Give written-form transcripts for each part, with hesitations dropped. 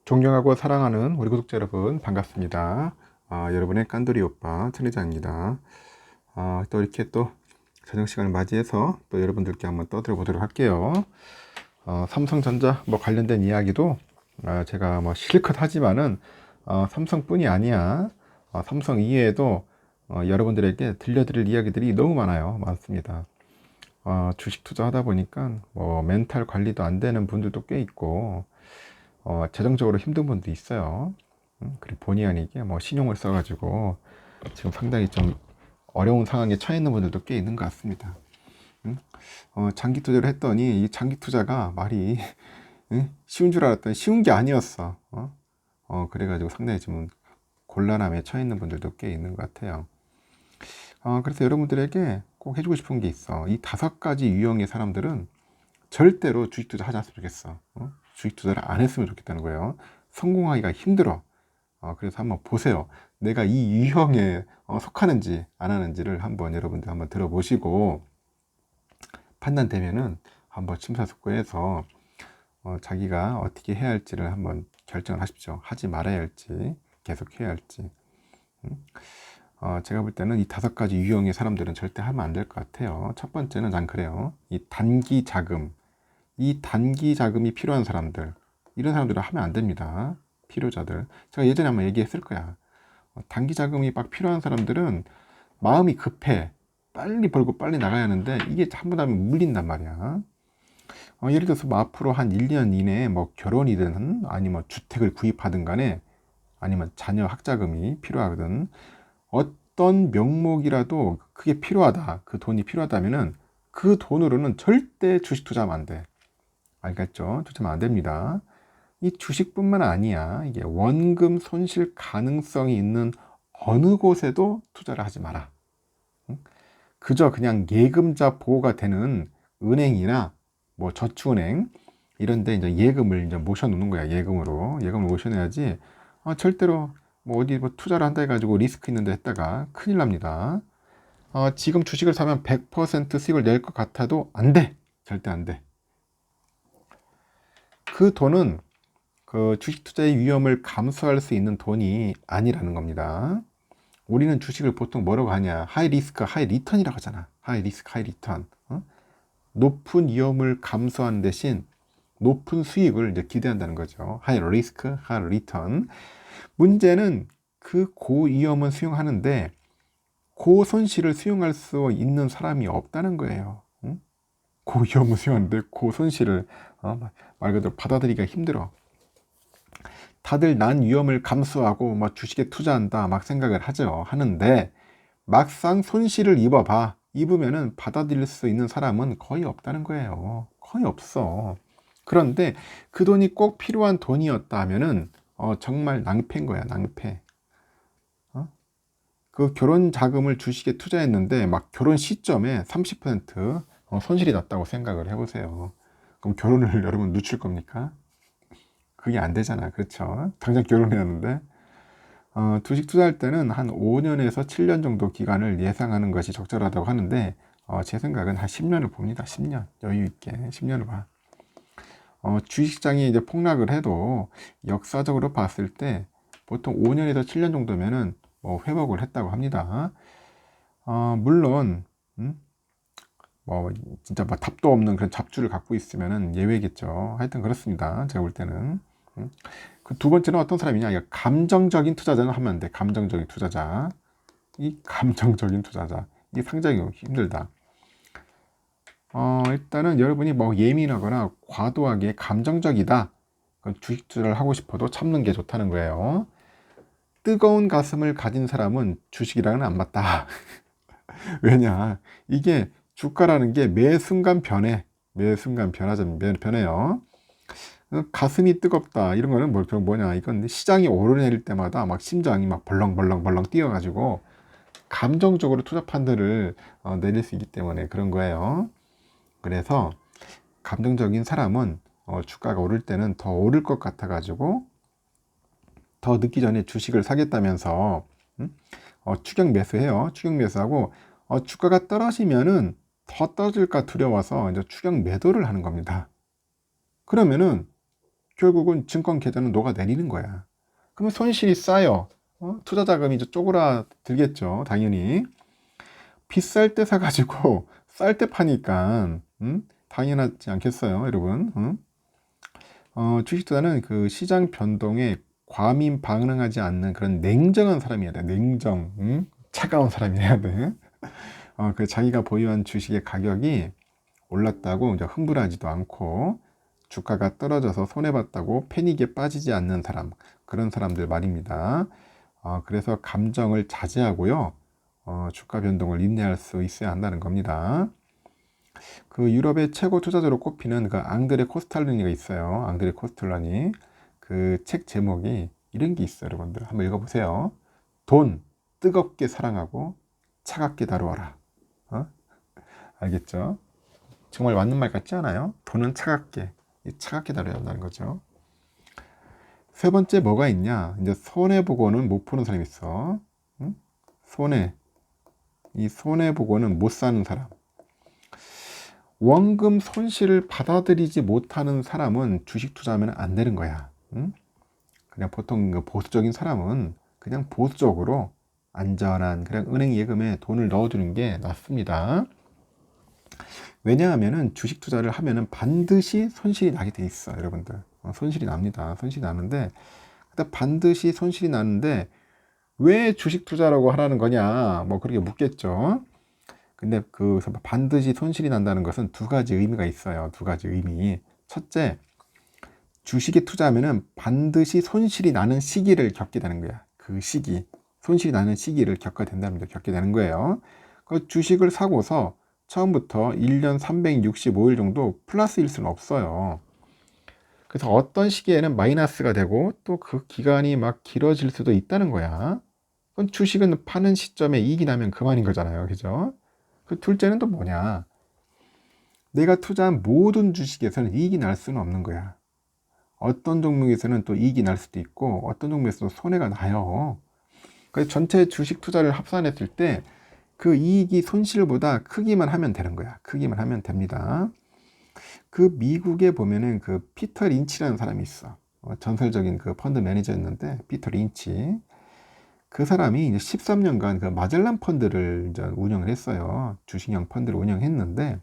존경하고 사랑하는 우리 구독자 여러분 반갑습니다. 여러분의 깐돌이 오빠 천회장입니다. 또 이렇게 또 저녁 시간을 맞이해서 또 여러분들께 한번 떠들어 보도록 할게요. 삼성전자 뭐 관련된 이야기도 제가 뭐 실컷 하지만은 삼성뿐이 아니야. 삼성 이외에도 여러분들에게 들려드릴 이야기들이 너무 많습니다. 주식 투자하다 보니까 뭐 멘탈 관리도 안 되는 분들도 꽤 있고 재정적으로 힘든 분도 있어요. 그리고 본의 아니게 뭐 신용을 써가지고 지금 상당히 좀 어려운 상황에 처해 있는 분들도 꽤 있는 것 같습니다. 장기 투자를 했더니 이 장기 투자가 말이 쉬운 줄 알았더니 쉬운 게 아니었어. 그래가지고 상당히 지금 곤란함에 처해 있는 분들도 꽤 있는 것 같아요. 그래서 여러분들에게 꼭 해주고 싶은 게 있어. 이 5가지 유형의 사람들은 절대로 주식 투자 하지 않았으면 좋겠어. 주식 투자를 안 했으면 좋겠다는 거예요. 성공하기가 힘들어. 그래서 한번 보세요. 내가 이 유형에 속하는지 안 하는지를 한번 여러분들 한번 들어보시고 판단되면은 한번 심사숙고해서 자기가 어떻게 해야 할지를 한번 결정을 하십시오. 하지 말아야 할지 계속 해야 할지. 제가 볼 때는 이 5가지 유형의 사람들은 절대 하면 안 될 것 같아요. 첫 번째는 난 그래요. 이 단기 자금. 이 단기 자금이 필요한 사람들, 이런 사람들은 하면 안 됩니다. 필요자들. 제가 예전에 한번 얘기했을 거야. 단기 자금이 막 필요한 사람들은 마음이 급해. 빨리 벌고 빨리 나가야 하는데 이게 한번 하면 물린단 말이야. 예를 들어서 뭐 앞으로 한 1년 이내에 뭐 결혼이든 아니면 주택을 구입하든 간에 아니면 자녀 학자금이 필요하거든. 어떤 명목이라도 그게 필요하다. 그 돈이 필요하다면은 그 돈으로는 절대 주식 투자하면 안 돼. 알겠죠? 투자하면 안 됩니다. 이 주식뿐만 아니야. 이게 원금 손실 가능성이 있는 어느 곳에도 투자를 하지 마라. 그저 그냥 예금자 보호가 되는 은행이나 뭐 저축은행 이런 데 이제 예금을 이제 모셔 놓는 거야. 예금을 모셔 놔야지. 절대로 뭐 어디 뭐 투자를 한다 해가지고 리스크 있는 데 했다가 큰일 납니다. 지금 주식을 사면 100% 수익을 낼 것 같아도 안 돼. 절대 안 돼. 그 돈은 그 주식 투자의 위험을 감수할 수 있는 돈이 아니라는 겁니다. 우리는 주식을 보통 뭐라고 하냐? 하이 리스크, 하이 리턴이라고 하잖아. 하이 리스크, 하이 리턴. 높은 위험을 감수하는 대신 높은 수익을 이제 기대한다는 거죠. 하이 리스크, 하이 리턴. 문제는 그 고위험은 수용하는데 고손실을 수용할 수 있는 사람이 없다는 거예요. 고위험은 수용하는데 고손실을 말 그대로 받아들이기가 힘들어. 다들 난 위험을 감수하고 막 주식에 투자한다 막 생각을 하는데 막상 손실을 입으면은 받아들일 수 있는 사람은 거의 없다는 거예요. 거의 없어. 그런데 그 돈이 꼭 필요한 돈이었다 하면은 정말 낭패인 거야. 낭패. 그 결혼 자금을 주식에 투자했는데 막 결혼 시점에 30% 손실이 났다고 생각을 해보세요. 그럼 결혼을 여러분 늦출 겁니까? 그게 안 되잖아. 그렇죠? 당장 결혼해야하는데 주식 투자할 때는 한 5년에서 7년 정도 기간을 예상하는 것이 적절하다고 하는데 제 생각은 한 10년을 봅니다. 10년 여유 있게 10년을 봐. 주식시장이 이제 폭락을 해도 역사적으로 봤을 때 보통 5년에서 7년 정도면은 뭐 회복을 했다고 합니다. 물론 뭐 진짜 뭐 답도 없는 그런 잡주를 갖고 있으면은 예외겠죠. 하여튼 그렇습니다. 제가 볼 때는. 그 두 번째는 어떤 사람이냐? 이거 감정적인 투자자는 하면 안 돼. 감정적인 투자자. 이 감정적인 투자자. 이게 상당히 힘들다. 일단은 여러분이 뭐 예민하거나 과도하게 감정적이다. 주식 투자를 하고 싶어도 참는 게 좋다는 거예요. 뜨거운 가슴을 가진 사람은 주식이랑은 안 맞다. 왜냐? 이게 주가라는 게 매 순간 변해. 매 순간 변해요. 가슴이 뜨겁다 이런 거는 뭐냐, 이건 시장이 오르내릴 때마다 막 심장이 막 벌렁벌렁 뛰어가지고 감정적으로 투자 판단을 내릴 수 있기 때문에 그런 거예요. 그래서 감정적인 사람은 주가가 오를 때는 더 오를 것 같아 가지고 더 늦기 전에 주식을 사겠다면서 추격 매수해요. 추격 매수하고 주가가 떨어지면은 더 떨어질까 두려워서 이제 추격 매도를 하는 겁니다. 그러면은 결국은 증권 계좌는 녹아내리는 거야. 그러면 손실이 쌓여. 투자 자금이 이제 쪼그라들겠죠. 당연히. 비쌀 때 사가지고 쌀 때 파니까 당연하지 않겠어요, 여러분? 주식 투자는 그 시장 변동에 과민 반응하지 않는 그런 냉정한 사람이어야 돼. 냉정, 차가운 사람이어야 돼. 그 자기가 보유한 주식의 가격이 올랐다고 이제 흥분하지도 않고 주가가 떨어져서 손해봤다고 패닉에 빠지지 않는 사람, 그런 사람들 말입니다. 그래서 감정을 자제하고요. 주가 변동을 인내할 수 있어야 한다는 겁니다. 그 유럽의 최고 투자자로 꼽히는 그 앙드레 코스탈라니가 있어요. 앙드레 코스탈라니. 그 책 제목이 이런 게 있어요, 여러분들. 한번 읽어보세요. 돈 뜨겁게 사랑하고 차갑게 다루어라. 알겠죠? 정말 맞는 말 같지 않아요? 돈은 차갑게 다뤄야 한다는 거죠. 세 번째 뭐가 있냐? 이제 손해보고는 못 푸는 사람이 있어. 이 손해보고는 못 사는 사람. 원금 손실을 받아들이지 못하는 사람은 주식 투자하면 안 되는 거야. 그냥 보통 그 보수적인 사람은 그냥 보수적으로 안전한 그냥 은행 예금에 돈을 넣어두는 게 낫습니다. 왜냐하면은 주식 투자를 하면은 반드시 손실이 나게 돼 있어, 여러분들. 손실이 납니다. 손실이 나는데, 반드시 손실이 나는데 왜 주식 투자라고 하라는 거냐? 뭐 그렇게 묻겠죠. 근데 그 반드시 손실이 난다는 것은 두 가지 의미가 있어요. 두 가지 의미. 첫째, 주식에 투자하면은 반드시 손실이 나는 시기를 겪게 되는 거야. 그 시기, 손실이 나는 시기를 겪게 된다는 거, 겪게 되는 거예요. 그 주식을 사고서 처음부터 1년 365일 정도 플러스일 수는 없어요. 그래서 어떤 시기에는 마이너스가 되고 또 그 기간이 막 길어질 수도 있다는 거야. 그건 주식은 파는 시점에 이익이 나면 그만인 거잖아요. 그죠? 그 둘째는 또 뭐냐? 내가 투자한 모든 주식에서는 이익이 날 수는 없는 거야. 어떤 종목에서는 또 이익이 날 수도 있고 어떤 종목에서도 손해가 나요. 그래서 전체 주식 투자를 합산했을 때 그 이익이 손실보다 크기만 하면 되는 거야. 크기만 하면 됩니다. 그 미국에 보면은 그 피터 린치라는 사람이 있어. 전설적인 그 펀드 매니저였는데 피터 린치. 그 사람이 이제 13년간 그 마젤란 펀드를 이제 운영을 했어요. 주식형 펀드를 운영했는데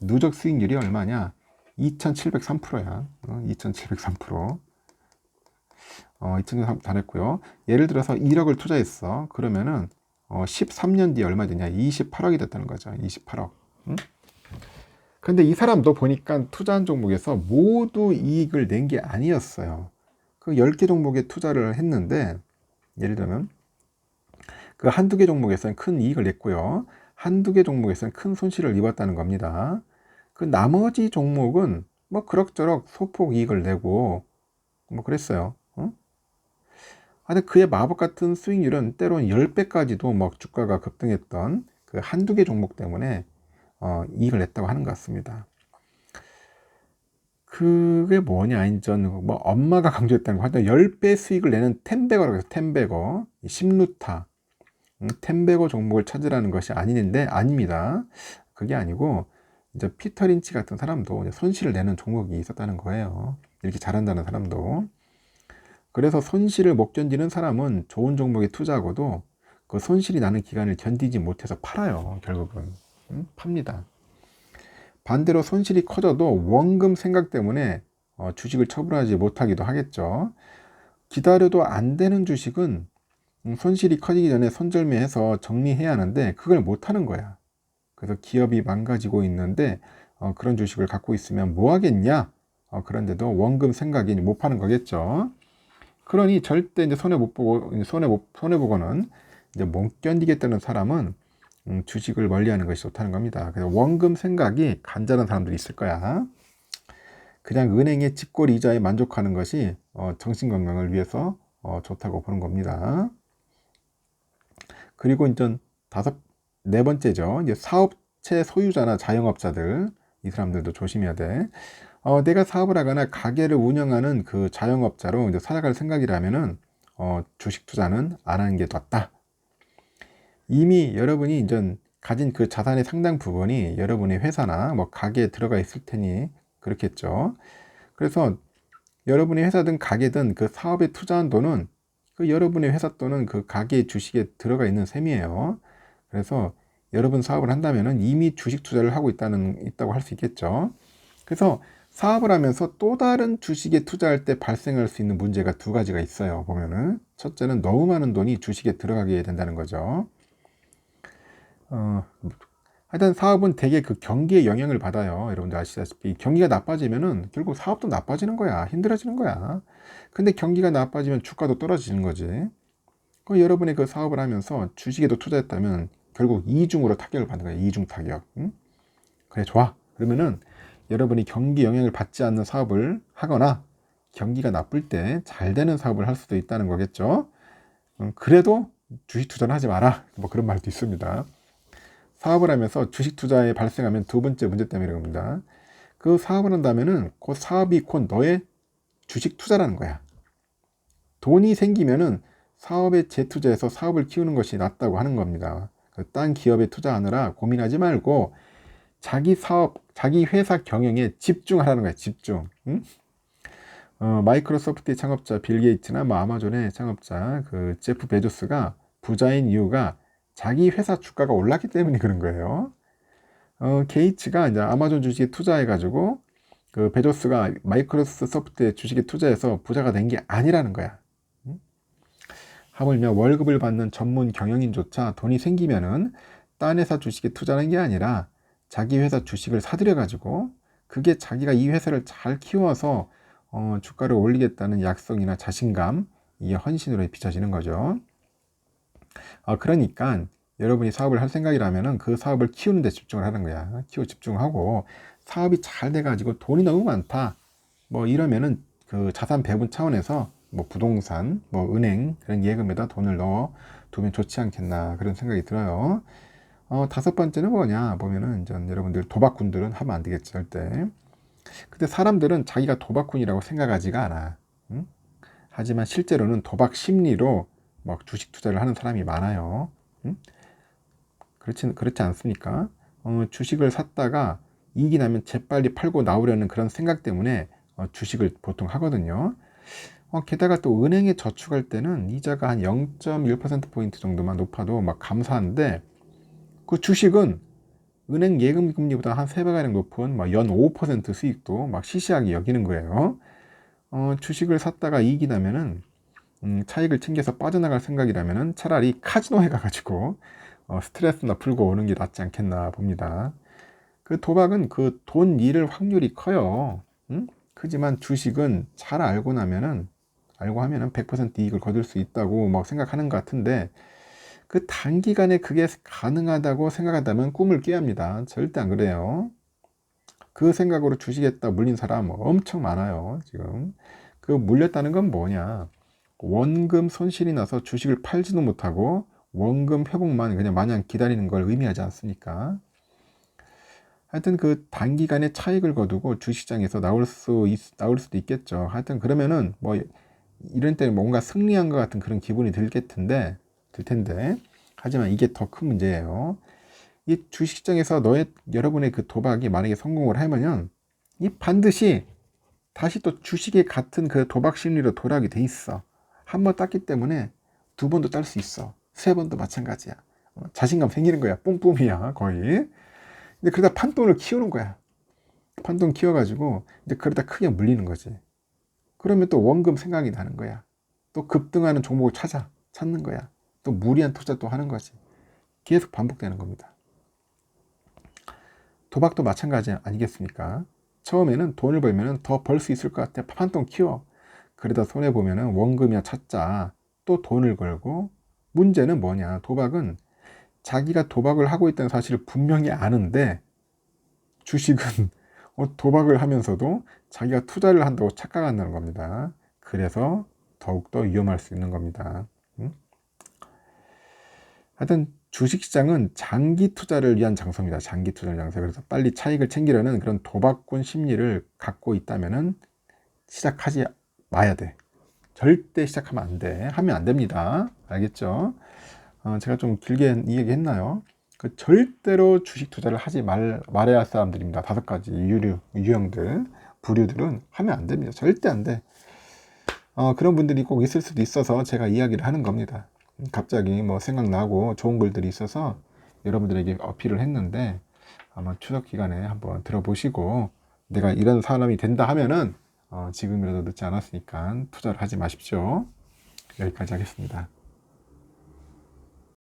누적 수익률이 얼마냐? 2703%야. 2703%. 2003 잘했고요. 예를 들어서 1억을 투자했어. 그러면은 13년 뒤에 얼마 되냐? 28억이 됐다는 거죠. 28억. 응? 근데 이 사람도 보니까 투자한 종목에서 모두 이익을 낸 게 아니었어요. 그 10개 종목에 투자를 했는데 예를 들면 그 한두 개 종목에서는 큰 이익을 냈고요. 한두 개 종목에서는 큰 손실을 입었다는 겁니다. 그 나머지 종목은 뭐 그럭저럭 소폭 이익을 내고 뭐 그랬어요. 근데 그의 마법 같은 수익률은 때로는 10배까지도 막 주가가 급등했던 그 한두 개 종목 때문에 이익을 냈다고 하는 것 같습니다. 그게 뭐냐, 인전 뭐 엄마가 강조했다는 거. 하여튼 10배 수익을 내는 텐베거라고 해서 텐베거, 10루타, 텐베거 종목을 찾으라는 것이 아닙니다. 그게 아니고 이제 피터 린치 같은 사람도 이제 손실을 내는 종목이 있었다는 거예요. 이렇게 잘한다는 사람도. 그래서 손실을 못 견디는 사람은 좋은 종목에 투자하고도 그 손실이 나는 기간을 견디지 못해서 팔아요. 결국은 팝니다. 반대로 손실이 커져도 원금 생각 때문에 주식을 처분하지 못하기도 하겠죠. 기다려도 안 되는 주식은 손실이 커지기 전에 손절매해서 정리해야 하는데 그걸 못하는 거야. 그래서 기업이 망가지고 있는데 그런 주식을 갖고 있으면 뭐 하겠냐? 그런데도 원금 생각이 못 파는 거겠죠. 그러니 절대 이제 손해보고는 이제 못 견디겠다는 사람은 주식을 멀리하는 것이 좋다는 겁니다. 그래서 원금 생각이 간절한 사람들이 있을 거야. 그냥 은행의 집골 이자에 만족하는 것이 정신 건강을 위해서 좋다고 보는 겁니다. 그리고 이제 네 번째죠. 이제 사업체 소유자나 자영업자들, 이 사람들도 조심해야 돼. 내가 사업을 하거나 가게를 운영하는 그 자영업자로 이제 살아갈 생각이라면은 주식 투자는 안 하는 게 낫다. 이미 여러분이 이제 가진 그 자산의 상당 부분이 여러분의 회사나 뭐 가게에 들어가 있을 테니 그렇겠죠. 그래서 여러분의 회사든 가게든 그 사업에 투자한 돈은 그 여러분의 회사 또는 그 가게의 주식에 들어가 있는 셈이에요. 그래서 여러분 사업을 한다면은 이미 주식 투자를 하고 있다고 할 수 있겠죠. 그래서 사업을 하면서 또 다른 주식에 투자할 때 발생할 수 있는 문제가 두 가지가 있어요. 보면은 첫째는 너무 많은 돈이 주식에 들어가게 된다는 거죠. 하여튼 사업은 대개 그 경기에 영향을 받아요. 여러분들 아시다시피 경기가 나빠지면은 결국 사업도 나빠지는 거야. 힘들어지는 거야. 근데 경기가 나빠지면 주가도 떨어지는 거지. 그 여러분이 그 사업을 하면서 주식에도 투자했다면 결국 이중으로 타격을 받는 거야. 이중 타격. 응? 그래, 좋아. 그러면은 여러분이 경기 영향을 받지 않는 사업을 하거나 경기가 나쁠 때 잘 되는 사업을 할 수도 있다는 거겠죠. 그래도 주식 투자는 하지 마라. 뭐 그런 말도 있습니다. 사업을 하면서 주식 투자에 발생하면 두 번째 문제 때문에 겁니다. 그 사업을 한다면은 그 사업이 곧 너의 주식 투자라는 거야. 돈이 생기면은 사업에 재투자해서 사업을 키우는 것이 낫다고 하는 겁니다. 딴 기업에 투자하느라 고민하지 말고 자기 사업, 자기 회사 경영에 집중하라는 거야. 집중. 응? 마이크로소프트의 창업자 빌 게이츠나 뭐 아마존의 창업자 그 제프 베조스가 부자인 이유가 자기 회사 주가가 올랐기 때문에 그런 거예요. 게이츠가 이제 아마존 주식에 투자해가지고 그 베조스가 마이크로소프트의 주식에 투자해서 부자가 된 게 아니라는 거야. 하물며 월급을 받는 전문 경영인조차 돈이 생기면은 딴 회사 주식에 투자하는 게 아니라 자기 회사 주식을 사들여가지고 그게 자기가 이 회사를 잘 키워서 주가를 올리겠다는 약속이나 자신감, 이게 헌신으로 비춰지는 거죠. 그러니까 여러분이 사업을 할 생각이라면은 그 사업을 키우는 데 집중을 하는 거야. 키워 집중하고 사업이 잘 돼가지고 돈이 너무 많다. 뭐 이러면은 그 자산 배분 차원에서 뭐 부동산, 뭐 은행 그런 예금에다 돈을 넣어 두면 좋지 않겠나 그런 생각이 들어요. 다섯 번째는 뭐냐 보면은 전 여러분들 도박꾼들은 하면 안 되겠죠 절대. 근데 사람들은 자기가 도박꾼이라고 생각하지가 않아. 응? 하지만 실제로는 도박 심리로 막 주식 투자를 하는 사람이 많아요. 응? 그렇지 않습니까? 주식을 샀다가 이익이 나면 재빨리 팔고 나오려는 그런 생각 때문에 주식을 보통 하거든요. 게다가 또 은행에 저축할 때는 이자가 한 0.1%포인트 정도만 높아도 막 감사한데 그 주식은 은행 예금 금리보다 한 3배가량 높은 연 5% 수익도 막 시시하게 여기는 거예요. 주식을 샀다가 이익이 나면은 차익을 챙겨서 빠져나갈 생각이라면은 차라리 카지노에 가가지고 스트레스나 풀고 오는 게 낫지 않겠나 봅니다. 그 도박은 그 돈 잃을 확률이 커요. 응? 크지만 주식은 잘 알고 하면은 100% 이익을 거둘 수 있다고 막 생각하는 것 같은데 그 단기간에 그게 가능하다고 생각한다면 꿈을 깨야 합니다. 절대 안 그래요. 그 생각으로 주식했다 물린 사람 엄청 많아요. 지금 그 물렸다는 건 뭐냐? 원금 손실이 나서 주식을 팔지도 못하고 원금 회복만 그냥 마냥 기다리는 걸 의미하지 않습니까? 하여튼 그 단기간에 차익을 거두고 주식장에서 나올 수도 있겠죠. 하여튼 그러면은 뭐 이런 때 뭔가 승리한 것 같은 그런 기분이 들 텐데 하지만 이게 더 큰 문제예요. 이 주식장에서 여러분의 그 도박이 만약에 성공을 하면은 이 반드시 다시 또 주식의 같은 그 도박 심리로 돌아가게 돼 있어. 한 번 땄기 때문에 두 번도 딸 수 있어. 세 번도 마찬가지야. 자신감 생기는 거야. 뿜뿜이야 거의. 근데 그러다 판돈을 키우는 거야. 판돈 키워가지고 이제 그러다 크게 물리는 거지. 그러면 또 원금 생각이 나는 거야. 또 급등하는 종목을 찾는 거야. 또 무리한 투자 또 하는 거지. 계속 반복되는 겁니다. 도박도 마찬가지 아니겠습니까? 처음에는 돈을 벌면 더 벌 수 있을 것 같아. 판돈 키워. 그러다 손해보면 원금이야 찾자. 또 돈을 걸고. 문제는 뭐냐. 도박은 자기가 도박을 하고 있다는 사실을 분명히 아는데 주식은 도박을 하면서도 자기가 투자를 한다고 착각한다는 겁니다. 그래서 더욱더 위험할 수 있는 겁니다. 하여튼 주식시장은 장기 투자를 위한 장소입니다. 장기 투자 장소. 그래서 빨리 차익을 챙기려는 그런 도박꾼 심리를 갖고 있다면 시작하지 마야 돼. 절대 시작하면 안 돼. 하면 안 됩니다. 알겠죠? 제가 좀 길게 이 얘기 했나요? 그 절대로 주식 투자를 하지 말아야 할 사람들입니다. 5가지 유형들, 부류들은 하면 안 됩니다. 절대 안 돼. 그런 분들이 꼭 있을 수도 있어서 제가 이야기를 하는 겁니다. 갑자기 뭐 생각나고 좋은 글들이 있어서 여러분들에게 어필을 했는데, 아마 추석 기간에 한번 들어보시고 내가 이런 사람이 된다 하면은 지금이라도 늦지 않았으니까 투자를 하지 마십시오. 여기까지 하겠습니다.